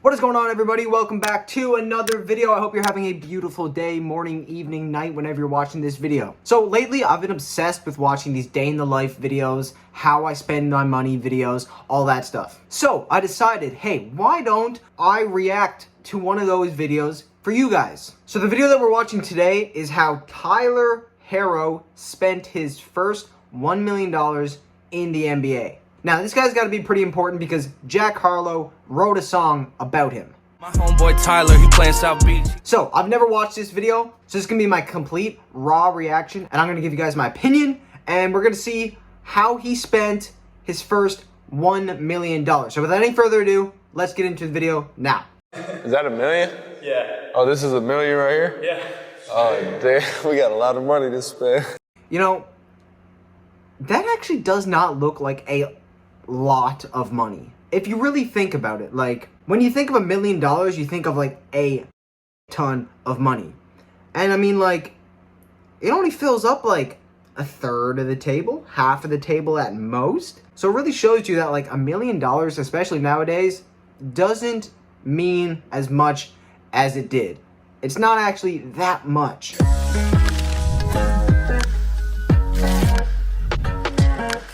What is going on, everybody? Welcome back to another video. I hope you're having a beautiful day, morning, evening, night, whenever you're watching this video. So lately, I've been obsessed with watching these day in the life videos, how I spend my money videos, all that stuff. So I decided, hey, why don't I react to one of those videos for you guys? So the video that we're watching today is how Tyler Herro spent his first $1 million in the NBA. Now, this guy's got to be pretty important because Jack Harlow wrote a song about him. My homeboy Tyler, he playing South Beach. So, I've never watched this video, so this is going to be my complete, raw reaction, and I'm going to give you guys my opinion, and we're going to see how he spent his first $1 million. So, without any further ado, let's get into the video now. Is that $1 million? Yeah. Oh, this is $1 million right here? Yeah. Oh, damn, we got a lot of money to spend. You know, that actually does not look like a lot of money. If you really think about it, like, when you think of $1 million, you think of, like, a ton of money. And, I mean, like, it only fills up, like, a third of the table, half of the table at most. So it really shows you that, like, $1 million, especially nowadays, doesn't mean as much as it did. It's not actually that much.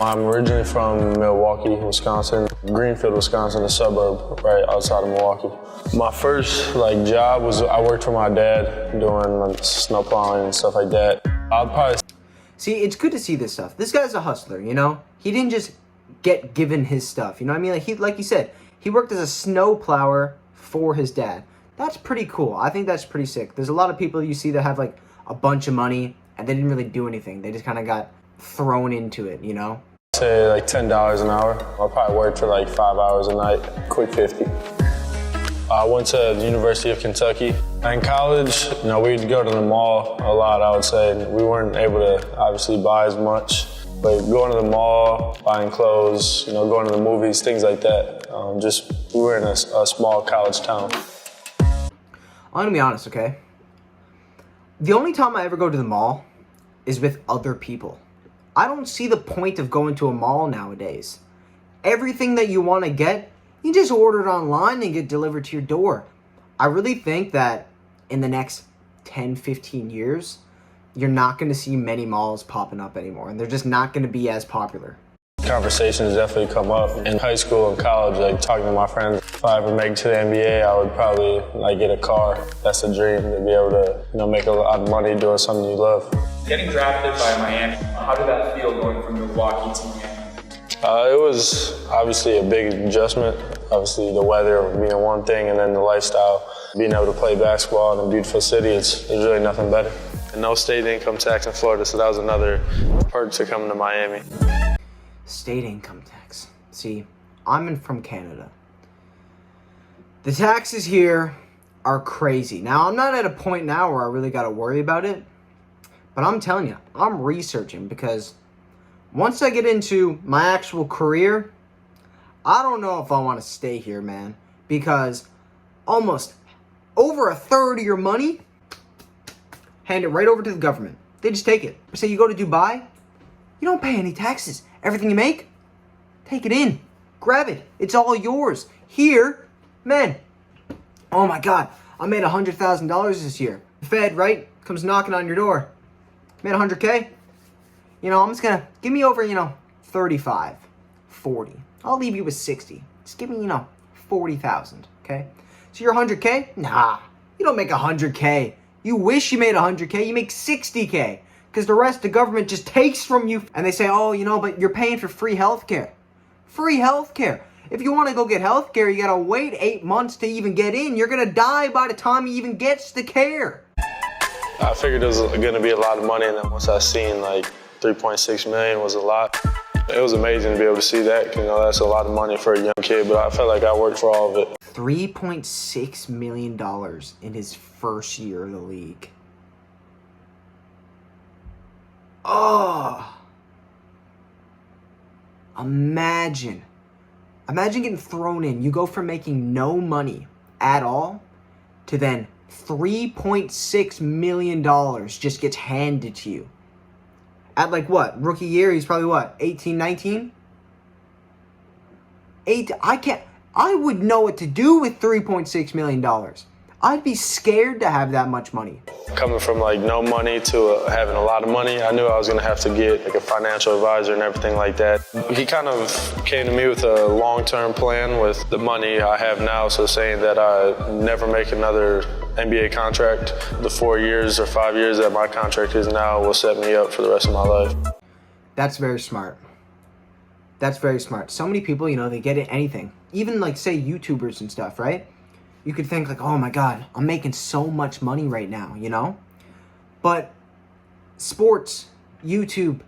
I'm originally from Milwaukee, Wisconsin. Greenfield, Wisconsin, a suburb right outside of Milwaukee. My first job was I worked for my dad doing snow plowing and stuff like that. I'll probably... See, it's good to see this stuff. This guy's a hustler, you know? He didn't just get given his stuff, you know what I mean? Like you said, he worked as a snow plower for his dad. That's pretty cool. I think that's pretty sick. There's a lot of people you see that have like a bunch of money and they didn't really do anything. They just kind of got thrown into it, you know? Say like $10 an hour. I'll probably work for like 5 hours a night, quick 50. I went to the University of Kentucky. In college, you know, we'd go to the mall a lot, I would say. We weren't able to obviously buy as much, but going to the mall, buying clothes, you know, going to the movies, things like that. We were in a small college town. I'm gonna be honest, okay? The only time I ever go to the mall is with other people. I don't see the point of going to a mall nowadays. Everything that you want to get, you just order it online and get delivered to your door. I really think that in the next 10, 15 years, you're not going to see many malls popping up anymore, and they're just not going to be as popular. Conversations definitely come up in high school and college, like talking to my friends. If I ever make it to the NBA, I would probably get a car. That's a dream, to be able to, you know, make a lot of money doing something you love. Getting drafted by Miami, how did that feel going from Milwaukee to Miami? It was obviously a big adjustment. Obviously the weather being one thing, and then the lifestyle. Being able to play basketball in a beautiful city, there's really nothing better. And no state income tax in Florida, so that was another perk to coming to Miami. State income tax. See, I'm from Canada. The taxes here are crazy. Now, I'm not at a point now where I really got to worry about it, but I'm telling you, I'm researching because once I get into my actual career, I don't know if I want to stay here, man, because almost over a third of your money, hand it right over to the government. They just take it. Say you go to Dubai, you don't pay any taxes. Everything you make, take it in. Grab it. It's all yours. Here, man, oh my God, I made $100,000 this year. The Fed, right, comes knocking on your door. Made 100K. You know, I'm just gonna, give me over, 35, 40. I'll leave you with 60. Just give me, 40,000, okay? So you're 100K? Nah, you don't make 100K. You wish you made 100K, you make 60K. Because the rest the government just takes from you. And they say, oh, but you're paying for free healthcare. Free healthcare. If you want to go get healthcare, you got to wait 8 months to even get in. You're going to die by the time you even gets the care. I figured it was going to be a lot of money, and then once I seen 3.6 million was a lot. It was amazing to be able to see that. That's a lot of money for a young kid, but I felt like I worked for all of it. $3.6 million in his first year of the league. Oh, imagine getting thrown in. You go from making no money at all to then $3.6 million just gets handed to you. At what? Rookie year, he's probably 18, 19? I would know what to do with $3.6 million. I'd be scared to have that much money. Coming from like no money to having a lot of money, I knew I was gonna have to get like a financial advisor and everything like that. He kind of came to me with a long-term plan with the money I have now, so saying that I never make another NBA contract. The 4 years or 5 years that my contract is now will set me up for the rest of my life. That's very smart. That's very smart. So many people, you know, they get anything. Even like say YouTubers and stuff, right? You could think like, oh my God, I'm making so much money right now, you know? But sports, YouTube,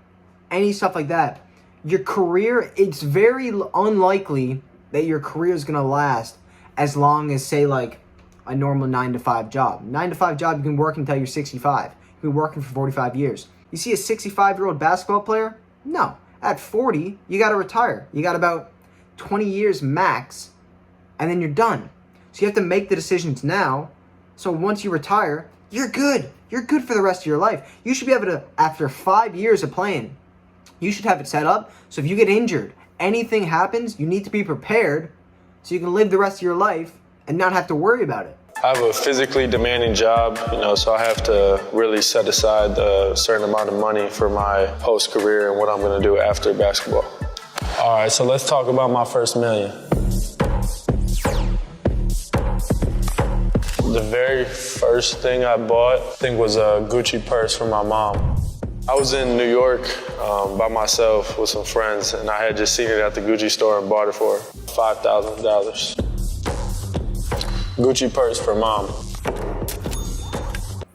any stuff like that, your career, it's very unlikely that your career is going to last as long as, say, like a normal 9-to-5 job. 9-to-5 job, you can work until you're 65. You've been working for 45 years. You see a 65-year-old basketball player? No. At 40, you got to retire. You got about 20 years max, and then you're done. So you have to make the decisions now. So once you retire, you're good. You're good for the rest of your life. You should be able to, after 5 years of playing, you should have it set up. So if you get injured, anything happens, you need to be prepared so you can live the rest of your life and not have to worry about it. I have a physically demanding job, you know, so I have to really set aside a certain amount of money for my post-career and what I'm going to do after basketball. All right, so let's talk about my first million. The very first thing I bought, I think, was a Gucci purse for my mom. I was in New York by myself with some friends, and I had just seen it at the Gucci store and bought it for $5,000. Gucci purse for mom.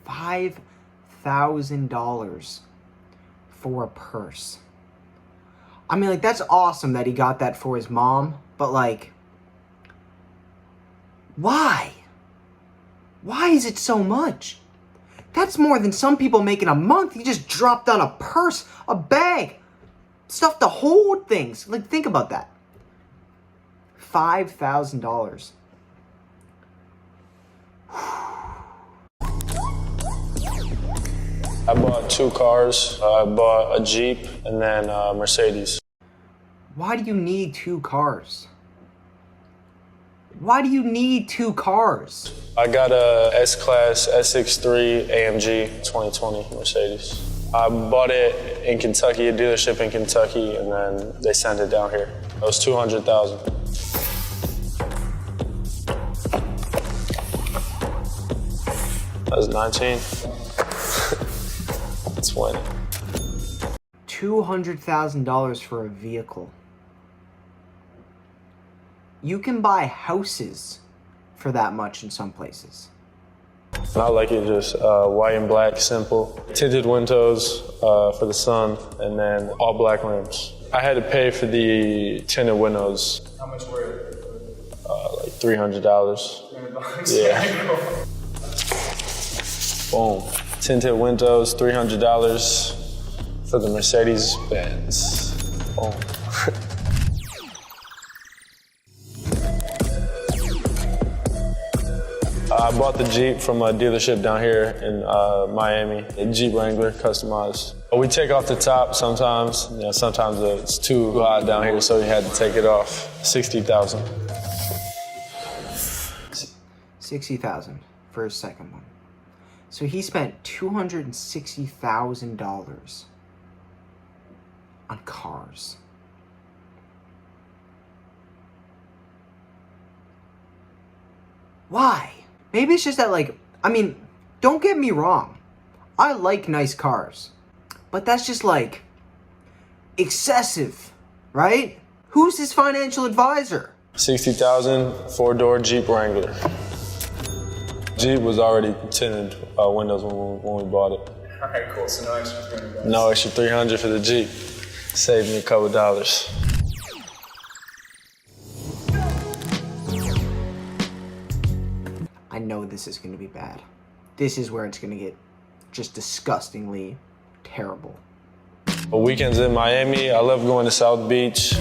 $5,000 for a purse. I mean, like, that's awesome that he got that for his mom, but like, why? Why is it so much? That's more than some people make in a month. He just dropped on a purse, a bag, stuff to hold things. Like, think about that. $5,000. I bought 2 cars. I bought a Jeep and then a Mercedes. Why do you need 2 cars? Why do you need 2 cars? I got a S-Class S63 AMG 2020 Mercedes. I bought it in Kentucky, a dealership in Kentucky, and then they sent it down here. It was $200,000. That was 19. 20. $200,000 for a vehicle. You can buy houses for that much in some places. I like it just white and black, simple. Tinted windows for the sun, and then all black rims. I had to pay for the tinted windows. How much were it? Like $300. $300? Yeah. Boom. Tinted windows, $300 for the Mercedes Benz. Boom. I bought the Jeep from a dealership down here in Miami, a Jeep Wrangler, customized. We take off the top sometimes. You know, sometimes it's too hot down here, so we had to take it off. $60,000. $60,000 for his second one. So he spent $260,000 on cars. Why? Maybe it's just that, like, I mean, don't get me wrong. I like nice cars. But that's just, like, excessive, right? Who's his financial advisor? $60,000, 4-door Jeep Wrangler. Jeep was already tinted windows when we bought it. All right, cool. So no extra $300. No extra $300 for the Jeep. Saved me a couple dollars. I know this is going to be bad. This is where it's going to get just disgustingly terrible. Weekends in Miami, I love going to South Beach.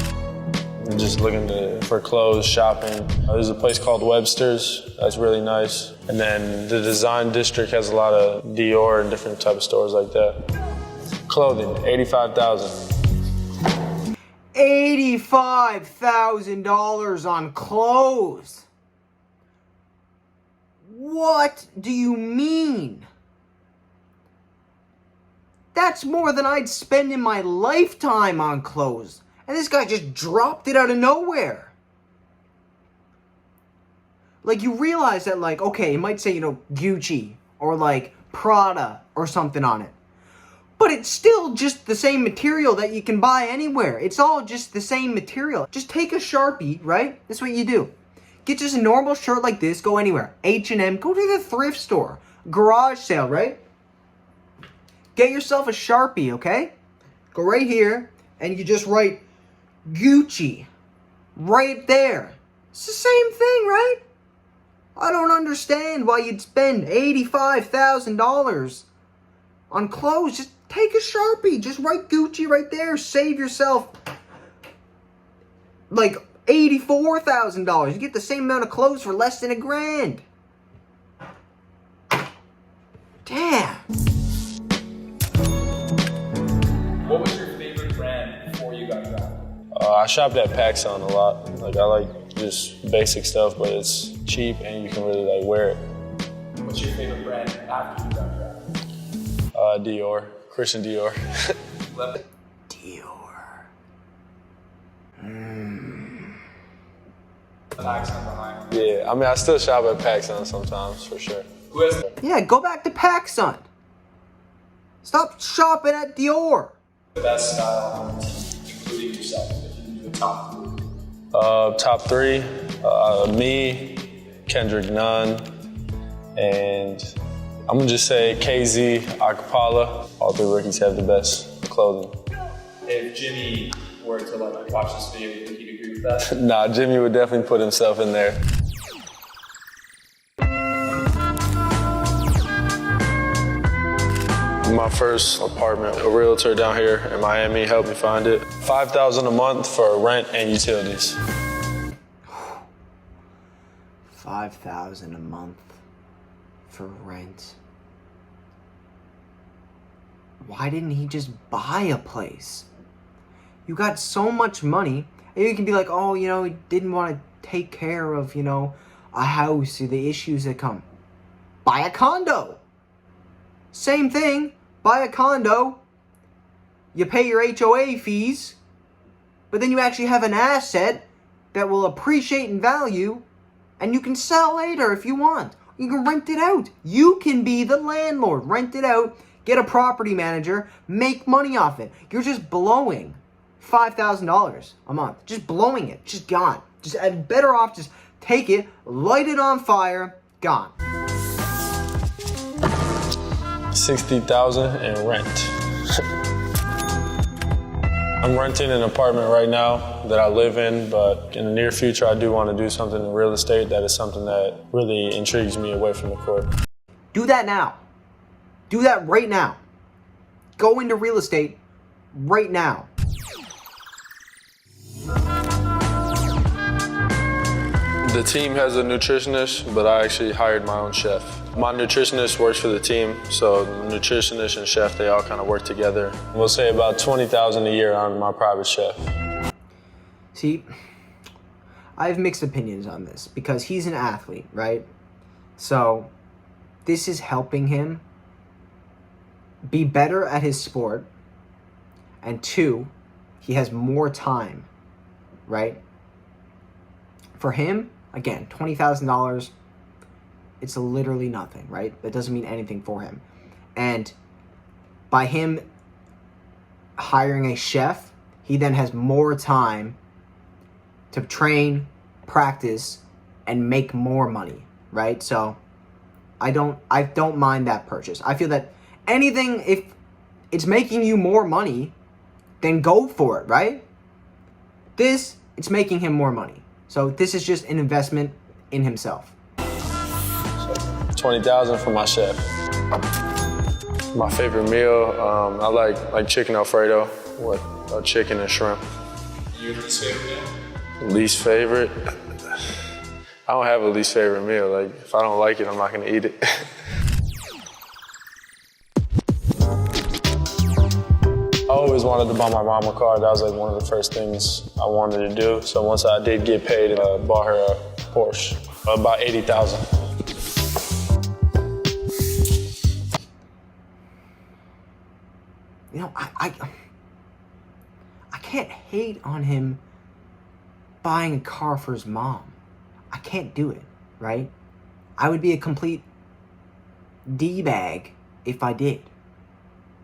I'm just looking for clothes, shopping. There's a place called Webster's. That's really nice. And then the Design District has a lot of Dior and different type of stores like that. Clothing, $85,000. $85,000 on clothes. What do you mean? That's more than I'd spend in my lifetime on clothes. And this guy just dropped it out of nowhere. Like, you realize that, like, okay, it might say, Gucci or, like, Prada or something on it. But it's still just the same material that you can buy anywhere. It's all just the same material. Just take a Sharpie, right? That's what you do. Get just a normal shirt like this, go anywhere. H&M, go to the thrift store. Garage sale, right? Get yourself a Sharpie, okay? Go right here, and you just write Gucci right there. It's the same thing, right? I don't understand why you'd spend $85,000 on clothes. Just take a Sharpie. Just write Gucci right there. Save yourself like $84,000. You get the same amount of clothes for less than $1,000. Damn. What was your favorite brand before you got drafted? I shopped at PacSun a lot. Like, I like just basic stuff, but it's cheap and you can really like wear it. What's your favorite brand after you got drafted? Dior, Christian Dior. Dior. The accent behind. Yeah, I mean, I still shop at PacSun sometimes, for sure. Who has Yeah, go back to PacSun. Stop shopping at Dior. the best style on the team, including yourself, if you can do a top 3? Top 3, me, Kendrick Nunn, and I'm gonna just say KZ, Akapala. All 3 rookies have the best clothing. If Jimmy were to watch this video, do you think he'd agree with that? Nah, Jimmy would definitely put himself in there. My first apartment, a realtor down here in Miami helped me find it. $5,000 a month for rent and utilities. $5,000 a month for rent. Why didn't he just buy a place? You got so much money, and you can be like, oh, he didn't want to take care of, a house, the issues that come. Buy a condo. Same thing. Buy a condo. You pay your HOA fees, but then you actually have an asset that will appreciate in value, and you can sell later if you want. You can rent it out. You can be the landlord. Rent it out. Get a property manager. Make money off it. You're just blowing $5,000 a month. Just blowing it. Just gone. Just better off just take it, light it on fire, gone. $60,000 in rent. I'm renting an apartment right now that I live in, but in the near future, I do want to do something in real estate. That is something that really intrigues me away from the court. Do that now. Do that right now. Go into real estate right now. The team has a nutritionist, but I actually hired my own chef. My nutritionist works for the team, so the nutritionist and chef, they all kind of work together. We'll say about $20,000 a year on my private chef. See, I have mixed opinions on this because he's an athlete, right? So this is helping him be better at his sport. And 2, he has more time, right? For him, again, $20,000, it's literally nothing, right? That doesn't mean anything for him. And by him hiring a chef, he then has more time to train, practice, and make more money, right? So I don't mind that purchase. I feel that anything, if it's making you more money, then go for it, right? It's making him more money. So this is just an investment in himself. $20,000 for my chef. My favorite meal, I like chicken Alfredo with chicken and shrimp. Your least favorite meal? Least favorite? I don't have a least favorite meal. Like, if I don't like it, I'm not gonna eat it. I always always wanted to buy my mom a car. That was like one of the first things I wanted to do. So once I did get paid, I bought her a Porsche, about $80,000. You know, I can't hate on him buying a car for his mom. I can't do it, right? I would be a complete D-bag if I did,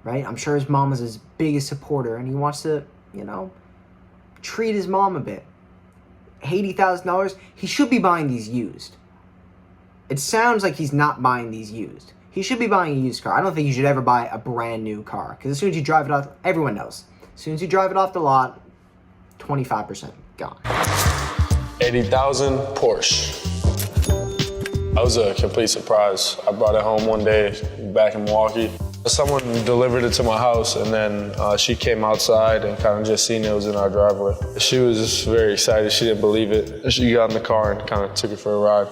right? I'm sure his mom is his biggest supporter and he wants to, you know, treat his mom a bit. $80,000, he should be buying these used. It sounds like he's not buying these used. He should be buying a used car. I don't think you should ever buy a brand new car because as soon as you drive it off, everyone knows. As soon as you drive it off the lot, 25% gone. 80,000 Porsche. That was a complete surprise. I brought it home one day back in Milwaukee. Someone delivered it to my house and then she came outside and kind of just seen it was in our driveway. She was just very excited. She didn't believe it. She got in the car and kind of took it for a ride.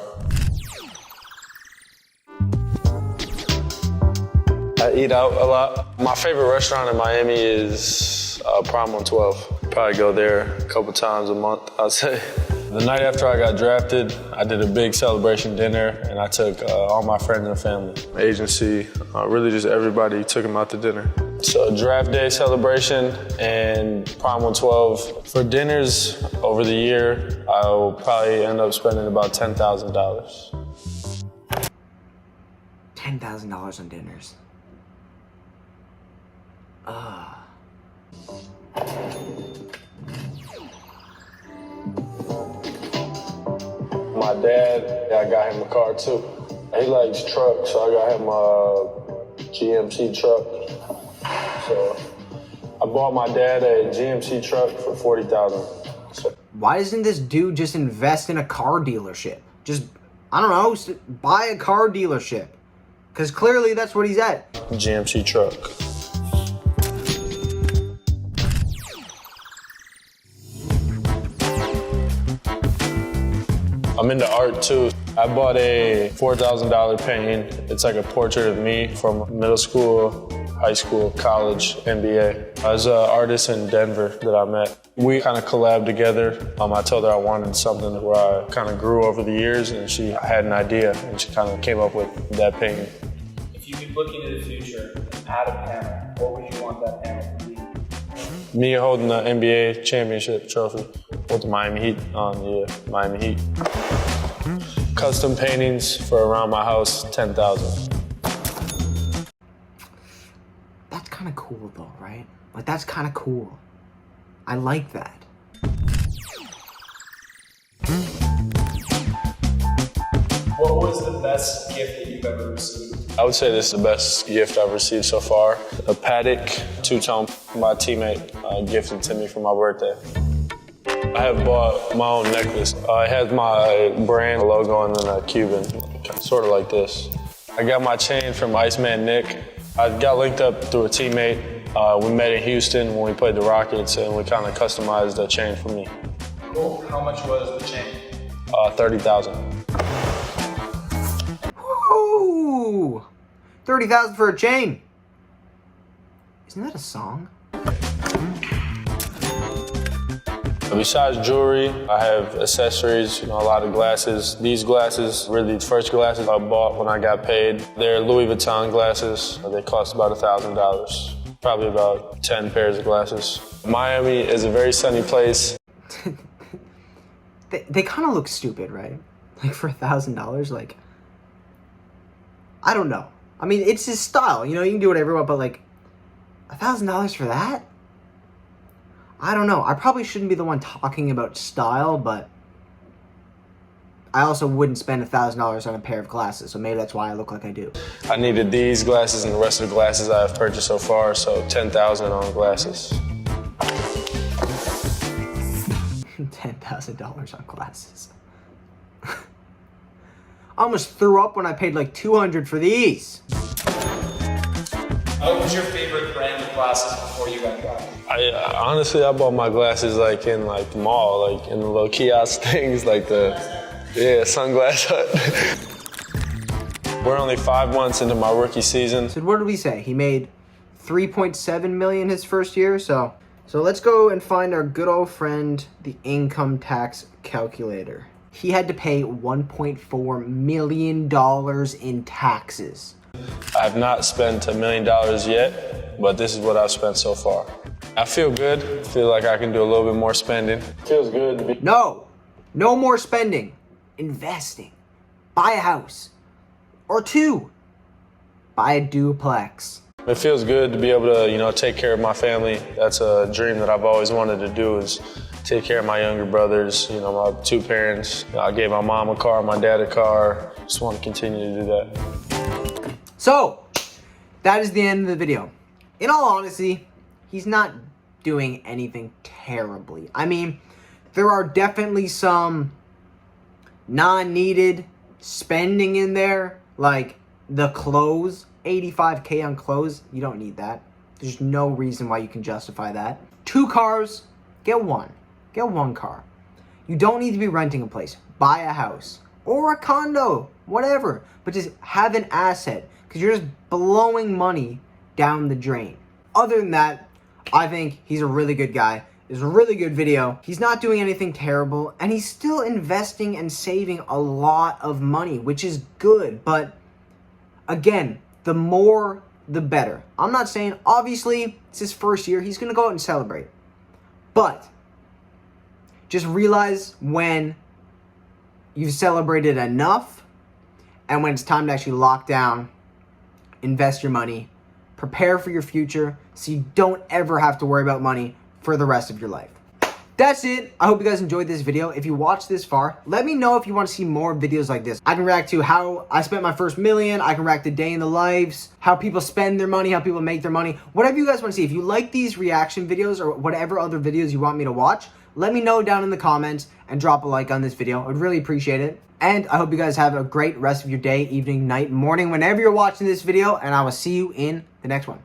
I eat out a lot. My favorite restaurant in Miami is Prime 112. Probably go there a couple times a month, I'd say. The night after I got drafted, I did a big celebration dinner and I took all my friends and family, agency, really just everybody, took them out to dinner. So draft day celebration and Prime 112. For dinners over the year, I'll probably end up spending about $10,000. $10,000 on dinners. My dad, I got him a car too. He likes trucks, so I got him a GMC truck. So I bought my dad a GMC truck for $40,000. So, why doesn't this dude just invest in a car dealership? Just, I don't know, buy a car dealership. Because clearly that's what he's at. GMC truck. I'm into art too. I bought a $4,000 painting. It's like a portrait of me from middle school, high school, college, MBA. I was an artist in Denver that I met. We kind of collabed together. I told her I wanted something where I kind of grew over the years and she had an idea and she kind of came up with that painting. If you could look into the future and add a panel, what would you want that panel to be? Me holding the NBA championship trophy with the Miami Heat on, Miami Heat. Custom paintings for around my house, 10,000. That's kind of cool though, right? Like, that's kind of cool. I like that. What was the best gift that you've ever received? I would say this is the best gift I've received so far. A Paddock two-tone my teammate gifted to me for my birthday. I have bought my own necklace. It has my brand logo and then a Cuban, sort of like this. I got my chain from Iceman Nick. I got linked up through a teammate. We met in Houston when we played the Rockets and we kind of customized the chain for me. Cool. How much was the chain? $30,000. Woo! $30,000 for a chain. Isn't that a song? Besides jewelry, I have accessories, a lot of glasses. These glasses, really the first glasses I bought when I got paid. They're Louis Vuitton glasses. They cost about $1,000. Probably about 10 pairs of glasses. Miami is a very sunny place. they kind of look stupid, right? Like for $1,000, like, I don't know. I mean, it's his style, you can do whatever you want, but like, $1,000 for that? I don't know. I probably shouldn't be the one talking about style, but I also wouldn't spend $1,000 on a pair of glasses, so maybe that's why I look like I do. I needed these glasses and the rest of the glasses I've purchased so far, so $10,000 on glasses. $10,000 on glasses. I almost threw up when I paid like $200 for these. What was your favorite brand of glasses before you got drafted? Honestly, I bought my glasses like in like the mall, like in the little kiosk things, like Sunglass Hut. We're only 5 months into my rookie season. So what did we say? He made 3.7 million his first year. So let's go and find our good old friend, the income tax calculator. He had to pay $1.4 million in taxes. I have not spent $1 million yet, but this is what I've spent so far. I feel good. I feel like I can do a little bit more spending. Feels good to be. No more spending. Investing. Buy a house. Or 2. Buy a duplex. It feels good to be able to, take care of my family. That's a dream that I've always wanted to do, is take care of my younger brothers, my 2 parents. I gave my mom a car, my dad a car. Just want to continue to do that. So, that is the end of the video. In all honesty, he's not doing anything terribly. I mean, there are definitely some non-needed spending in there, like the clothes. $85K on clothes, you don't need that. There's no reason why you can justify that. 2 cars, get 1. Get 1 car. You don't need to be renting a place. Buy a house or a condo, whatever. But just have an asset, because you're just blowing money down the drain. Other than that, I think he's a really good guy. It's a really good video. He's not doing anything terrible, and he's still investing and saving a lot of money, which is good. But again, the more, the better. I'm not saying, obviously, it's his first year. He's going to go out and celebrate. But just realize when you've celebrated enough and when it's time to actually lock down, invest your money, prepare for your future so you don't ever have to worry about money for the rest of your life. That's it. I hope you guys enjoyed this video. If you watched this far, let me know if you want to see more videos like this. I can react to how I spent my first million. I can react to day in the lives, how people spend their money, how people make their money. Whatever you guys want to see. If you like these reaction videos or whatever other videos you want me to watch, let me know down in the comments and drop a like on this video. I would really appreciate it. And I hope you guys have a great rest of your day, evening, night, morning, whenever you're watching this video. And I will see you in the next one.